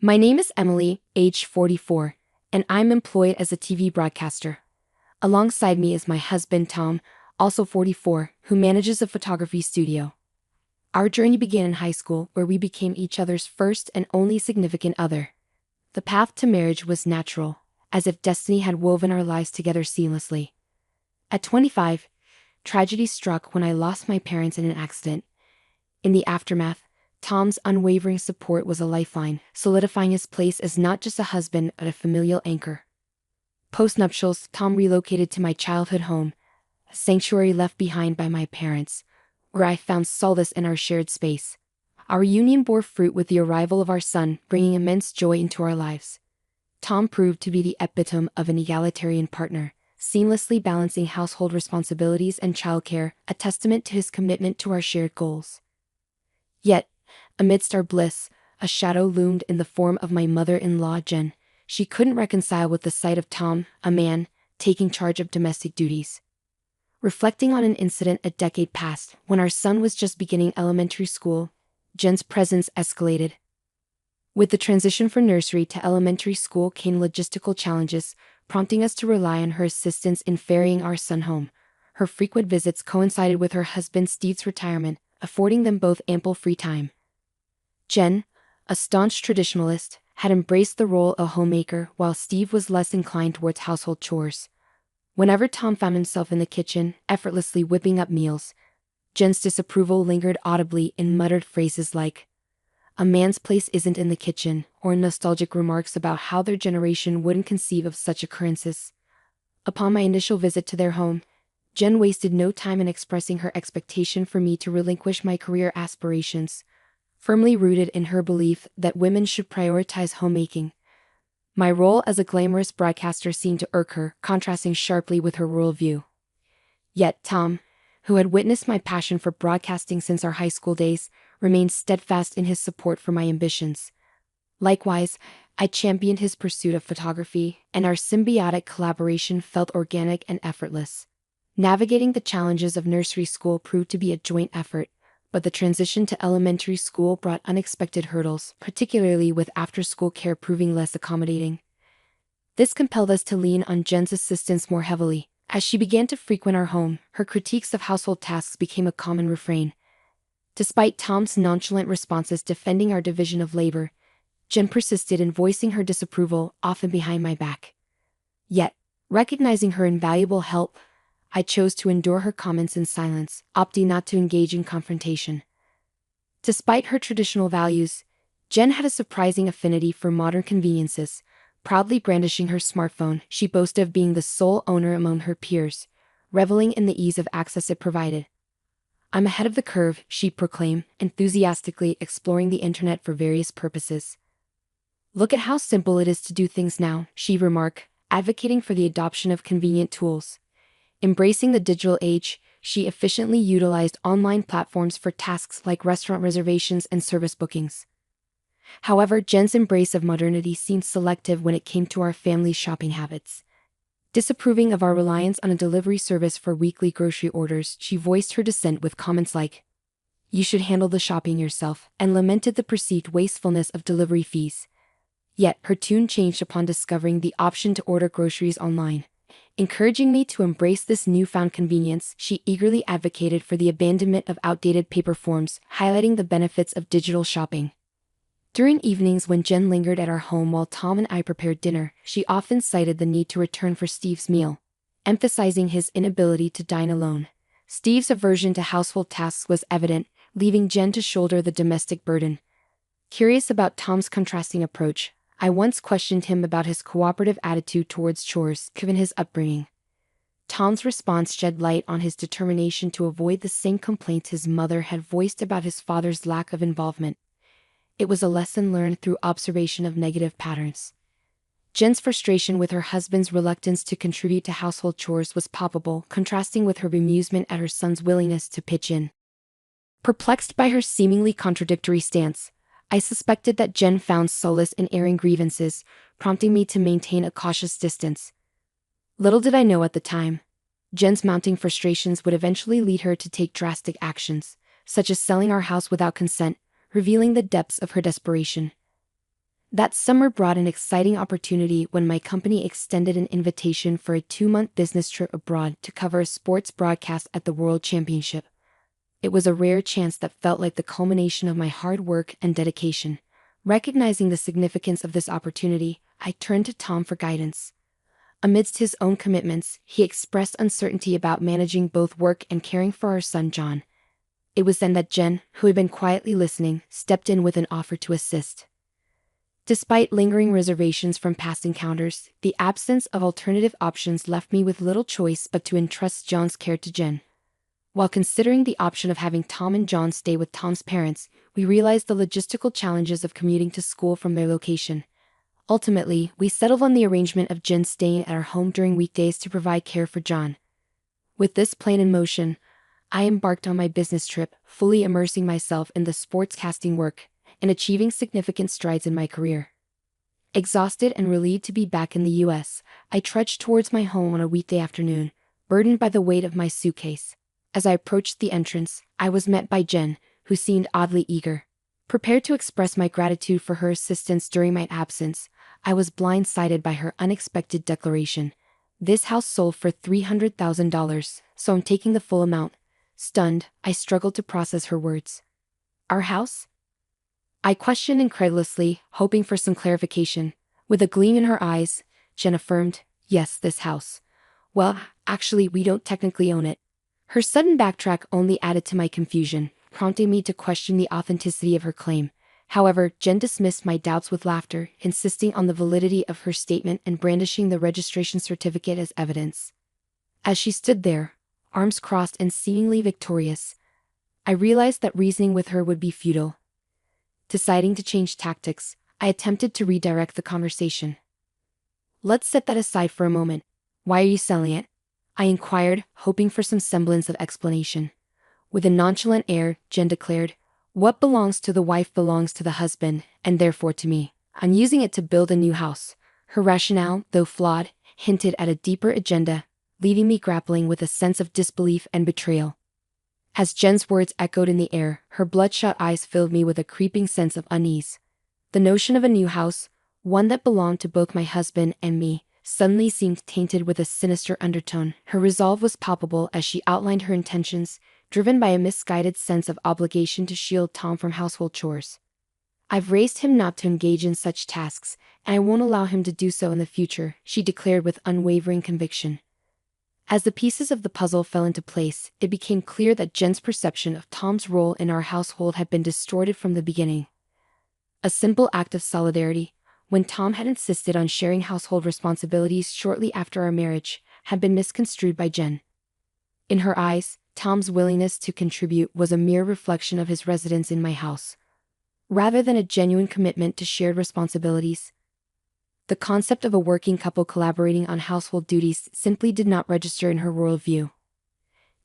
My name is Emily, age 44, and I'm employed as a TV broadcaster. Alongside me is my husband Tom, also 44, who manages a photography studio. Our journey began in high school, where we became each other's first and only significant other. The path to marriage was natural, as if destiny had woven our lives together seamlessly. At 25, tragedy struck when I lost my parents in an accident. In the aftermath, Tom's unwavering support was a lifeline, solidifying his place as not just a husband but a familial anchor. Post-nuptials, Tom relocated to my childhood home, a sanctuary left behind by my parents, where I found solace in our shared space. Our union bore fruit with the arrival of our son, bringing immense joy into our lives. Tom proved to be the epitome of an egalitarian partner, seamlessly balancing household responsibilities and childcare, a testament to his commitment to our shared goals. Yet, amidst our bliss, a shadow loomed in the form of my mother-in-law Jen. She couldn't reconcile with the sight of Tom, a man, taking charge of domestic duties. Reflecting on an incident a decade past, when our son was just beginning elementary school, Jen's presence escalated. With the transition from nursery to elementary school came logistical challenges, prompting us to rely on her assistance in ferrying our son home. Her frequent visits coincided with her husband Steve's retirement, affording them both ample free time. Jen, a staunch traditionalist, had embraced the role of homemaker while Steve was less inclined towards household chores. Whenever Tom found himself in the kitchen, effortlessly whipping up meals, Jen's disapproval lingered audibly in muttered phrases like, "A man's place isn't in the kitchen," or nostalgic remarks about how their generation wouldn't conceive of such occurrences. Upon my initial visit to their home, Jen wasted no time in expressing her expectation for me to relinquish my career aspirations, firmly rooted in her belief that women should prioritize homemaking. My role as a glamorous broadcaster seemed to irk her, contrasting sharply with her worldview. Yet Tom, who had witnessed my passion for broadcasting since our high school days, remained steadfast in his support for my ambitions. Likewise, I championed his pursuit of photography, and our symbiotic collaboration felt organic and effortless. Navigating the challenges of nursery school proved to be a joint effort, but the transition to elementary school brought unexpected hurdles, particularly with after-school care proving less accommodating. This compelled us to lean on Jen's assistance more heavily. As she began to frequent our home, her critiques of household tasks became a common refrain. Despite Tom's nonchalant responses defending our division of labor, Jen persisted in voicing her disapproval, often behind my back. Yet, recognizing her invaluable help, I chose to endure her comments in silence, opting not to engage in confrontation. Despite her traditional values, Jen had a surprising affinity for modern conveniences. Proudly brandishing her smartphone, she boasted of being the sole owner among her peers, reveling in the ease of access it provided. "I'm ahead of the curve," she proclaimed, enthusiastically exploring the internet for various purposes. "Look at how simple it is to do things now," she remarked, advocating for the adoption of convenient tools. Embracing the digital age, she efficiently utilized online platforms for tasks like restaurant reservations and service bookings. However, Jen's embrace of modernity seemed selective when it came to our family's shopping habits. Disapproving of our reliance on a delivery service for weekly grocery orders, she voiced her dissent with comments like, "You should handle the shopping yourself," and lamented the perceived wastefulness of delivery fees. Yet, her tune changed upon discovering the option to order groceries online. Encouraging me to embrace this newfound convenience, she eagerly advocated for the abandonment of outdated paper forms, highlighting the benefits of digital shopping. During evenings when Jen lingered at our home while Tom and I prepared dinner, she often cited the need to return for Steve's meal, emphasizing his inability to dine alone. Steve's aversion to household tasks was evident, leaving Jen to shoulder the domestic burden. Curious about Tom's contrasting approach, I once questioned him about his cooperative attitude towards chores, given his upbringing. Tom's response shed light on his determination to avoid the same complaints his mother had voiced about his father's lack of involvement. It was a lesson learned through observation of negative patterns. Jen's frustration with her husband's reluctance to contribute to household chores was palpable, contrasting with her bemusement at her son's willingness to pitch in. Perplexed by her seemingly contradictory stance, I suspected that Jen found solace in airing grievances, prompting me to maintain a cautious distance. Little did I know at the time, Jen's mounting frustrations would eventually lead her to take drastic actions, such as selling our house without consent, revealing the depths of her desperation. That summer brought an exciting opportunity when my company extended an invitation for a 2-month business trip abroad to cover a sports broadcast at the World Championship. It was a rare chance that felt like the culmination of my hard work and dedication. Recognizing the significance of this opportunity, I turned to Tom for guidance. Amidst his own commitments, he expressed uncertainty about managing both work and caring for our son John. It was then that Jen, who had been quietly listening, stepped in with an offer to assist. Despite lingering reservations from past encounters, the absence of alternative options left me with little choice but to entrust John's care to Jen. While considering the option of having Tom and John stay with Tom's parents, we realized the logistical challenges of commuting to school from their location. Ultimately, we settled on the arrangement of Jen staying at our home during weekdays to provide care for John. With this plan in motion, I embarked on my business trip, fully immersing myself in the sportscasting work and achieving significant strides in my career. Exhausted and relieved to be back in the U.S., I trudged towards my home on a weekday afternoon, burdened by the weight of my suitcase. As I approached the entrance, I was met by Jen, who seemed oddly eager. Prepared to express my gratitude for her assistance during my absence, I was blindsided by her unexpected declaration. "This house sold for $300,000, so I'm taking the full amount." Stunned, I struggled to process her words. "Our house?" I questioned incredulously, hoping for some clarification. With a gleam in her eyes, Jen affirmed, "Yes, this house. Well, actually, we don't technically own it." Her sudden backtrack only added to my confusion, prompting me to question the authenticity of her claim. However, Jen dismissed my doubts with laughter, insisting on the validity of her statement and brandishing the registration certificate as evidence. As she stood there, arms crossed and seemingly victorious, I realized that reasoning with her would be futile. Deciding to change tactics, I attempted to redirect the conversation. "Let's set that aside for a moment. Why are you selling it?" I inquired, hoping for some semblance of explanation. With a nonchalant air, Jen declared, "What belongs to the wife belongs to the husband, and therefore to me. I'm using it to build a new house." Her rationale, though flawed, hinted at a deeper agenda, leaving me grappling with a sense of disbelief and betrayal. As Jen's words echoed in the air, her bloodshot eyes filled me with a creeping sense of unease. The notion of a new house, one that belonged to both my husband and me, suddenly seemed tainted with a sinister undertone. Her resolve was palpable as she outlined her intentions, driven by a misguided sense of obligation to shield Tom from household chores. "I've raised him not to engage in such tasks, and I won't allow him to do so in the future," she declared with unwavering conviction. As the pieces of the puzzle fell into place, it became clear that Jen's perception of Tom's role in our household had been distorted from the beginning. A simple act of solidarity, when Tom had insisted on sharing household responsibilities shortly after our marriage, had been misconstrued by Jen. In her eyes, Tom's willingness to contribute was a mere reflection of his residence in my house, rather than a genuine commitment to shared responsibilities. The concept of a working couple collaborating on household duties simply did not register in her worldview.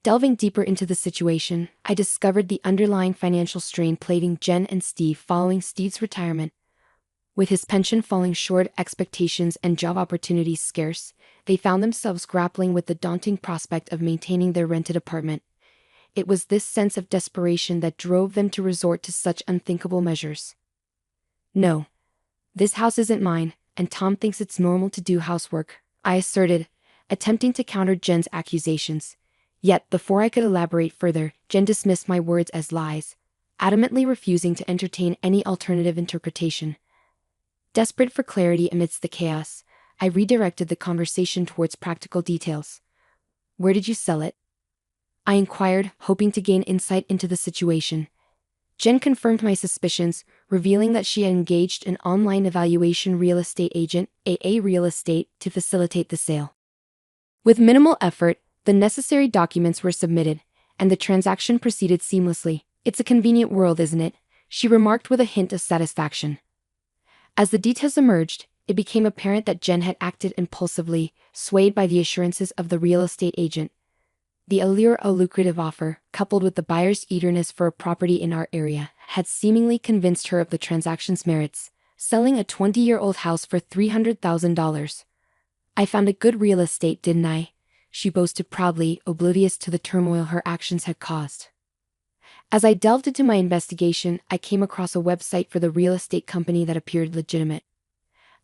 Delving deeper into the situation, I discovered the underlying financial strain plaguing Jen and Steve following Steve's retirement. With his pension falling short, expectations and job opportunities scarce, they found themselves grappling with the daunting prospect of maintaining their rented apartment. It was this sense of desperation that drove them to resort to such unthinkable measures. "No. This house isn't mine, and Tom thinks it's normal to do housework," I asserted, attempting to counter Jen's accusations. Yet, before I could elaborate further, Jen dismissed my words as lies, adamantly refusing to entertain any alternative interpretation. Desperate for clarity amidst the chaos, I redirected the conversation towards practical details. "Where did you sell it?" I inquired, hoping to gain insight into the situation. Jen confirmed my suspicions, revealing that she had engaged an online evaluation real estate agent, AA Real Estate, to facilitate the sale. With minimal effort, the necessary documents were submitted, and the transaction proceeded seamlessly. "It's a convenient world, isn't it?" she remarked with a hint of satisfaction. As the details emerged, it became apparent that Jen had acted impulsively, swayed by the assurances of the real estate agent. The allure of a lucrative offer, coupled with the buyer's eagerness for a property in our area, had seemingly convinced her of the transaction's merits, selling a 20-year-old house for $300,000. "I found a good real estate, didn't I?" she boasted proudly, oblivious to the turmoil her actions had caused. As I delved into my investigation, I came across a website for the real estate company that appeared legitimate.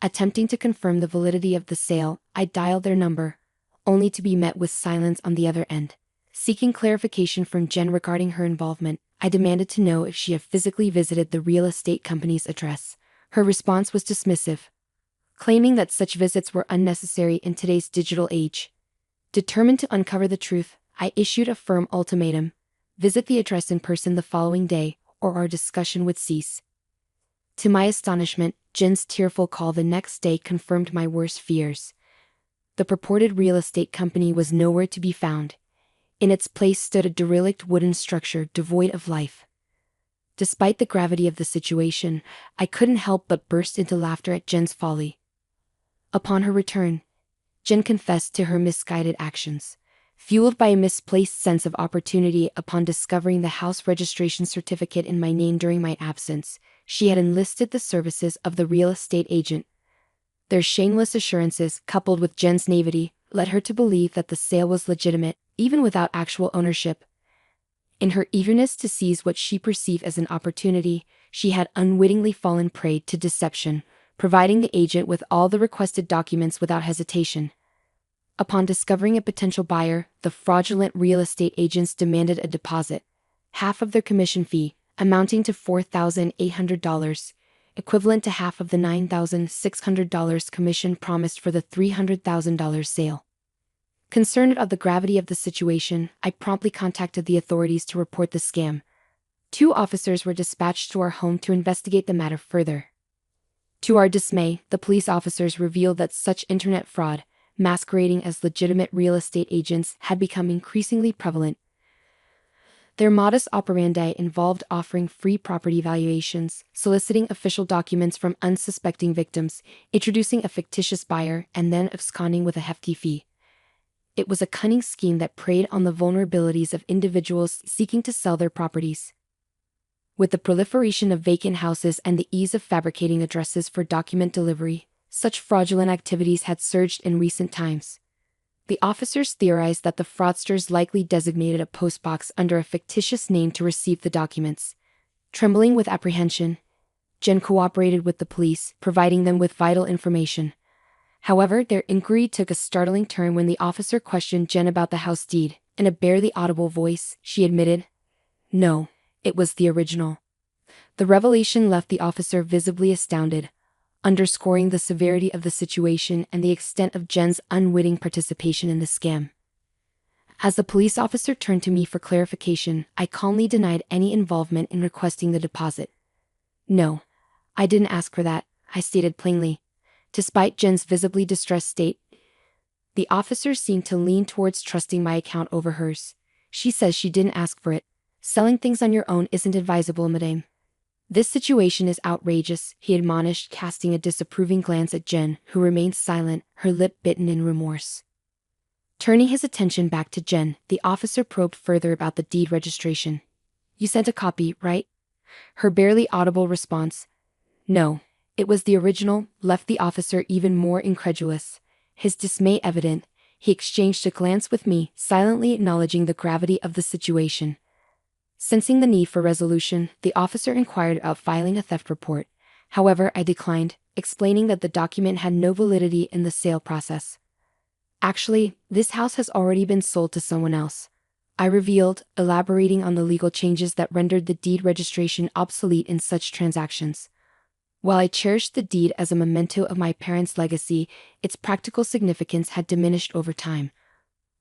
Attempting to confirm the validity of the sale, I dialed their number, only to be met with silence on the other end. Seeking clarification from Jen regarding her involvement, I demanded to know if she had physically visited the real estate company's address. Her response was dismissive, claiming that such visits were unnecessary in today's digital age. Determined to uncover the truth, I issued a firm ultimatum: visit the address in person the following day, or our discussion would cease. To my astonishment, Jen's tearful call the next day confirmed my worst fears. The purported real estate company was nowhere to be found. In its place stood a derelict wooden structure devoid of life. Despite the gravity of the situation, I couldn't help but burst into laughter at Jen's folly. Upon her return, Jen confessed to her misguided actions. Fueled by a misplaced sense of opportunity upon discovering the house registration certificate in my name during my absence, she had enlisted the services of the real estate agent. Their shameless assurances, coupled with Jen's naivety, led her to believe that the sale was legitimate, even without actual ownership. In her eagerness to seize what she perceived as an opportunity, she had unwittingly fallen prey to deception, providing the agent with all the requested documents without hesitation. Upon discovering a potential buyer, the fraudulent real estate agents demanded a deposit, half of their commission fee, amounting to $4,800, equivalent to half of the $9,600 commission promised for the $300,000 sale. Concerned of the gravity of the situation, I promptly contacted the authorities to report the scam. 2 officers were dispatched to our home to investigate the matter further. To our dismay, the police officers revealed that such internet fraud, masquerading as legitimate real estate agents, had become increasingly prevalent. Their modus operandi involved offering free property valuations, soliciting official documents from unsuspecting victims, introducing a fictitious buyer, and then absconding with a hefty fee. It was a cunning scheme that preyed on the vulnerabilities of individuals seeking to sell their properties. With the proliferation of vacant houses and the ease of fabricating addresses for document delivery, such fraudulent activities had surged in recent times. The officers theorized that the fraudsters likely designated a postbox under a fictitious name to receive the documents. Trembling with apprehension, Jen cooperated with the police, providing them with vital information. However, their inquiry took a startling turn when the officer questioned Jen about the house deed. In a barely audible voice, she admitted, "No, it was the original." The revelation left the officer visibly astounded, underscoring the severity of the situation and the extent of Jen's unwitting participation in the scam. As the police officer turned to me for clarification, I calmly denied any involvement in requesting the deposit. "No, I didn't ask for that," I stated plainly. Despite Jen's visibly distressed state, the officer seemed to lean towards trusting my account over hers. "She says she didn't ask for it. Selling things on your own isn't advisable, madame." "This situation is outrageous," he admonished, casting a disapproving glance at Jen, who remained silent, her lip bitten in remorse. Turning his attention back to Jen, the officer probed further about the deed registration. "You sent a copy, right?" Her barely audible response, "No, it was the original," left the officer even more incredulous. His dismay evident, he exchanged a glance with me, silently acknowledging the gravity of the situation. Sensing the need for resolution, the officer inquired about filing a theft report. However, I declined, explaining that the document had no validity in the sale process. "Actually, this house has already been sold to someone else," I revealed, elaborating on the legal changes that rendered the deed registration obsolete in such transactions. While I cherished the deed as a memento of my parents' legacy, its practical significance had diminished over time.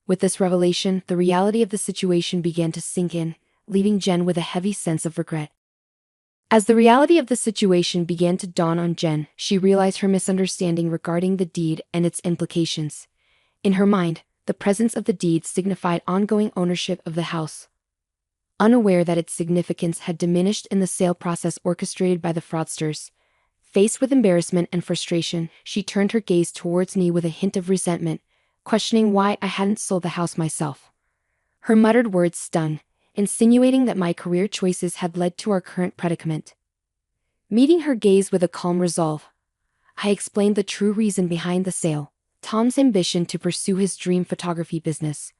With this revelation, the reality of the situation began to sink in, leaving Jen with a heavy sense of regret. As the reality of the situation began to dawn on Jen, she realized her misunderstanding regarding the deed and its implications. In her mind, the presence of the deed signified ongoing ownership of the house. Unaware that its significance had diminished in the sale process orchestrated by the fraudsters, faced with embarrassment and frustration, she turned her gaze towards me with a hint of resentment, questioning why I hadn't sold the house myself. Her muttered words stung, insinuating that my career choices had led to our current predicament. Meeting her gaze with a calm resolve, I explained the true reason behind the sale: Tom's ambition to pursue his dream photography business.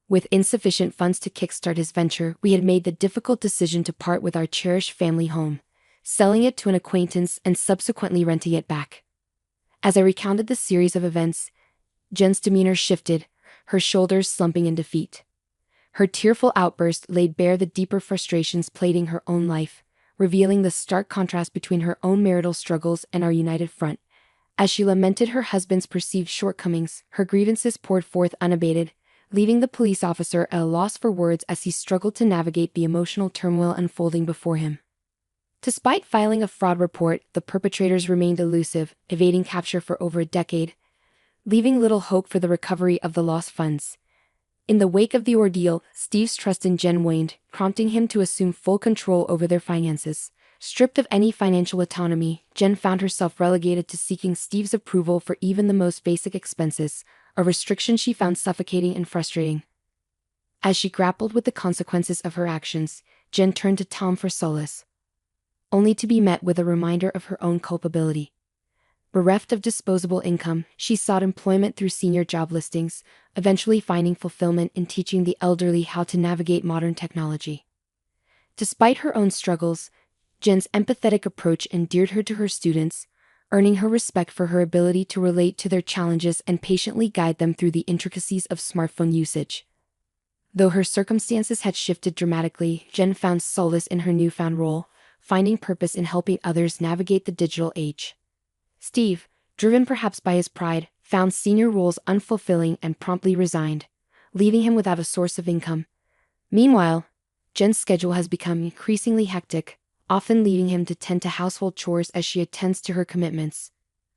With insufficient funds to kickstart his venture, we had made the difficult decision to part with our cherished family home, selling it to an acquaintance and subsequently renting it back. As I recounted the series of events, Jen's demeanor shifted, her shoulders slumping in defeat. Her tearful outburst laid bare the deeper frustrations plaguing her own life, revealing the stark contrast between her own marital struggles and our united front. As she lamented her husband's perceived shortcomings, her grievances poured forth unabated, leaving the police officer at a loss for words as he struggled to navigate the emotional turmoil unfolding before him. Despite filing a fraud report, the perpetrators remained elusive, evading capture for over a decade, leaving little hope for the recovery of the lost funds. In the wake of the ordeal, Steve's trust in Jen waned, prompting him to assume full control over their finances. Stripped of any financial autonomy, Jen found herself relegated to seeking Steve's approval for even the most basic expenses, a restriction she found suffocating and frustrating. As she grappled with the consequences of her actions, Jen turned to Tom for solace, only to be met with a reminder of her own culpability. Bereft of disposable income, she sought employment through senior job listings, eventually finding fulfillment in teaching the elderly how to navigate modern technology. Despite her own struggles, Jen's empathetic approach endeared her to her students, earning her respect for her ability to relate to their challenges and patiently guide them through the intricacies of smartphone usage. Though her circumstances had shifted dramatically, Jen found solace in her newfound role, finding purpose in helping others navigate the digital age. Steve, driven perhaps by his pride, found senior roles unfulfilling and promptly resigned, leaving him without a source of income. Meanwhile, Jen's schedule has become increasingly hectic, often leaving him to tend to household chores as she attends to her commitments.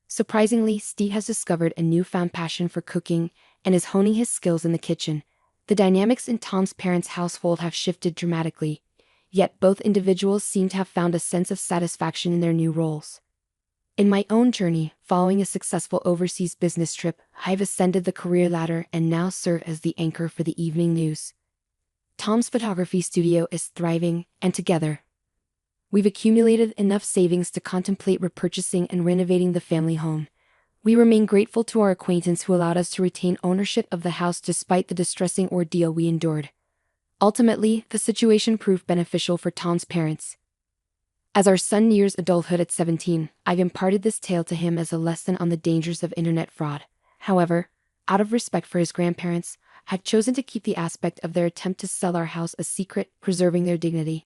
Surprisingly, Steve has discovered a newfound passion for cooking and is honing his skills in the kitchen. The dynamics in Tom's parents' household have shifted dramatically, yet both individuals seem to have found a sense of satisfaction in their new roles. In my own journey, following a successful overseas business trip, I've ascended the career ladder and now serve as the anchor for the evening news. Tom's photography studio is thriving, and together, we've accumulated enough savings to contemplate repurchasing and renovating the family home. We remain grateful to our acquaintance who allowed us to retain ownership of the house despite the distressing ordeal we endured. Ultimately, the situation proved beneficial for Tom's parents. As our son nears adulthood at 17, I've imparted this tale to him as a lesson on the dangers of internet fraud. However, out of respect for his grandparents, I've chosen to keep the aspect of their attempt to sell our house a secret, preserving their dignity.